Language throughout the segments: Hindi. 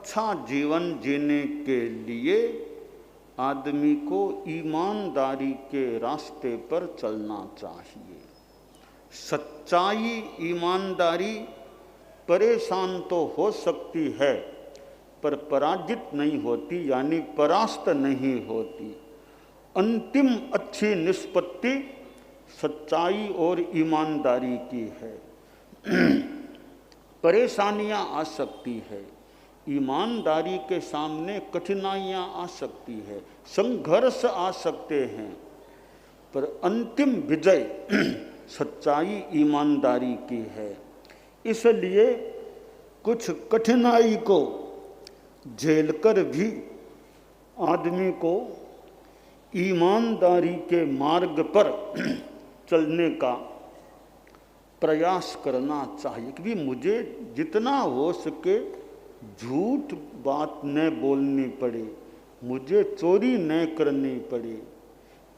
अच्छा जीवन जीने के लिए आदमी को ईमानदारी के रास्ते पर चलना चाहिए। सच्चाई, ईमानदारी परेशान तो हो सकती है पर पराजित नहीं होती, यानी परास्त नहीं होती। अंतिम अच्छी निष्पत्ति सच्चाई और ईमानदारी की है। परेशानियां आ सकती है, ईमानदारी के सामने कठिनाइयां आ सकती है, संघर्ष आ सकते हैं, पर अंतिम विजय सच्चाई ईमानदारी की है। इसलिए कुछ कठिनाई को झेलकर भी आदमी को ईमानदारी के मार्ग पर चलने का प्रयास करना चाहिए कि मुझे जितना हो सके झूठ बात न बोलनी पड़े, मुझे चोरी न करनी पड़े।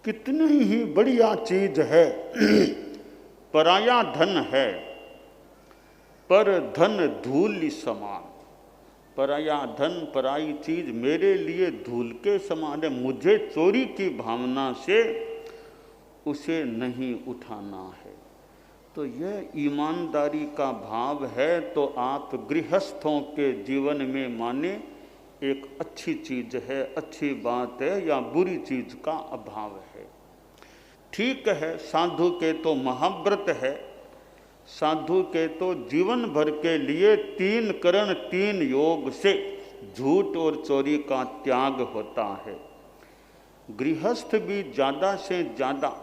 कितनी ही बढ़िया चीज है, पराया धन है पर धन धूल समान। पराया धन, पराई चीज मेरे लिए धूल के समान है। मुझे चोरी की भावना से उसे नहीं उठाना है। तो यह ईमानदारी का भाव है तो आप गृहस्थों के जीवन में माने एक अच्छी चीज है, अच्छी बात है, या बुरी चीज का अभाव है। ठीक है, साधु के तो महाव्रत है, साधु के तो जीवन भर के लिए 3 करण 3 योग से झूठ और चोरी का त्याग होता है। गृहस्थ भी ज़्यादा से ज़्यादा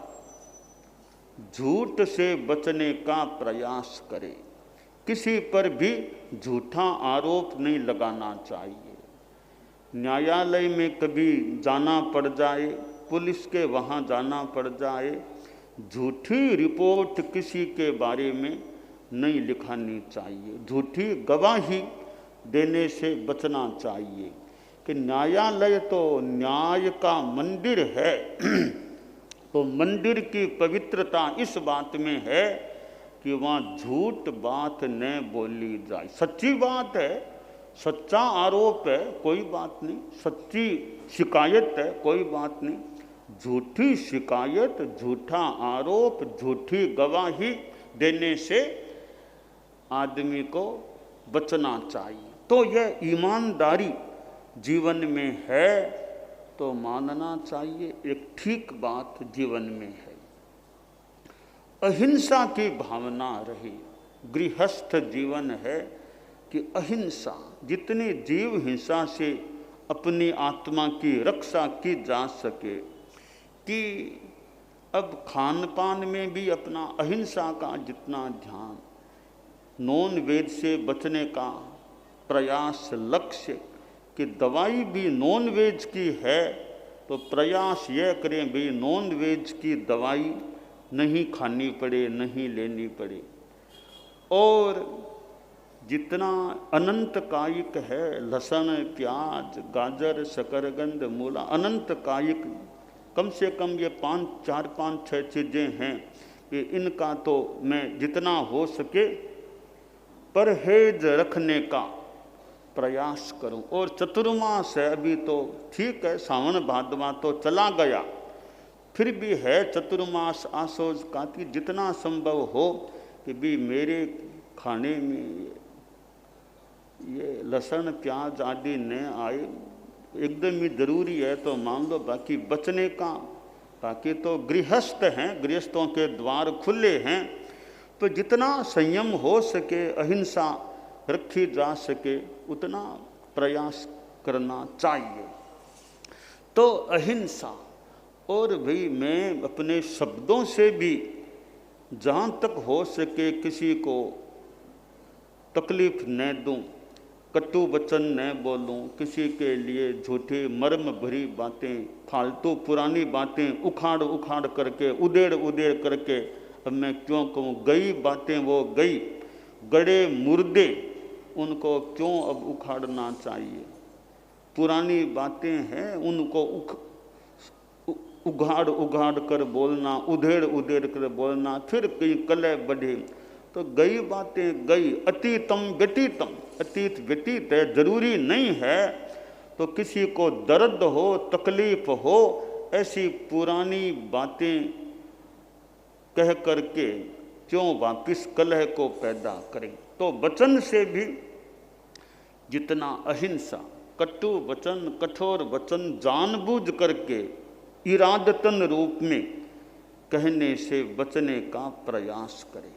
झूठ से बचने का प्रयास करे, किसी पर भी झूठा आरोप नहीं लगाना चाहिए। न्यायालय में कभी जाना पड़ जाए, पुलिस के वहाँ जाना पड़ जाए, झूठी रिपोर्ट किसी के बारे में नहीं लिखानी चाहिए, झूठी गवाही देने से बचना चाहिए। कि न्यायालय तो न्याय का मंदिर है तो मंदिर की पवित्रता इस बात में है कि वहाँ झूठ बात न बोली जाए। सच्ची बात है, सच्चा आरोप है, कोई बात नहीं, सच्ची शिकायत है, कोई बात नहीं। झूठी शिकायत, झूठा आरोप, झूठी गवाही देने से आदमी को बचना चाहिए। तो यह ईमानदारी जीवन में है तो मानना चाहिए, एक ठीक बात जीवन में है। अहिंसा की भावना रही, गृहस्थ जीवन है कि अहिंसा, जितनी जीव हिंसा से अपनी आत्मा की रक्षा की जा सके, कि अब खान पान में भी अपना अहिंसा का जितना ध्यान, नॉन वेज से बचने का प्रयास, लक्ष्य कि दवाई भी नॉन वेज की है तो प्रयास यह करें भी नॉन वेज की दवाई नहीं खानी पड़े, नहीं लेनी पड़े। और जितना अनंत कायिक है, लहसुन, प्याज, गाजर, शकरकंद, मूला, अनंत कायिक, कम से कम ये 4-5-6 चीज़ें हैं कि इनका तो मैं जितना हो सके परहेज रखने का प्रयास करूं। और चतुर्मास है, अभी तो ठीक है, सावन भादवा तो चला गया, फिर भी है चतुर्मास आसोज कार्तिक, जितना संभव हो कि भी मेरे खाने में ये लहसुन प्याज आदि न आए, एकदम ही जरूरी है तो मान लो, बाकी बचने का, बाकी तो गृहस्थ हैं, गृहस्थों के द्वार खुले हैं, तो जितना संयम हो सके, अहिंसा रखी जा सके, उतना प्रयास करना चाहिए। तो अहिंसा, और भाई मैं अपने शब्दों से भी जहाँ तक हो सके किसी को तकलीफ न दूं, कटु वचन न बोलूं, किसी के लिए झूठी मर्म भरी बातें, फालतू पुरानी बातें उखाड़ उखाड़ करके, उधेड़ उधेड़ करके, अब मैं क्यों कहूँ, गई बातें वो गई, गड़े मुर्दे उनको क्यों अब उखाड़ना चाहिए। पुरानी बातें हैं उनको उघाड़ उघाड़ कर बोलना, उधेड़ उधेड़ कर बोलना, फिर कहीं कलह बढ़े, तो गई बातें गई, अतीतम व्यतीतम, अतीत व्यतीत है, जरूरी नहीं है। तो किसी को दर्द हो, तकलीफ हो, ऐसी पुरानी बातें कह करके क्यों वापिस कलह को पैदा करें। तो वचन से भी जितना अहिंसा, कटु वचन, कठोर वचन जानबूझ करके इरादतन रूप में कहने से बचने का प्रयास करें।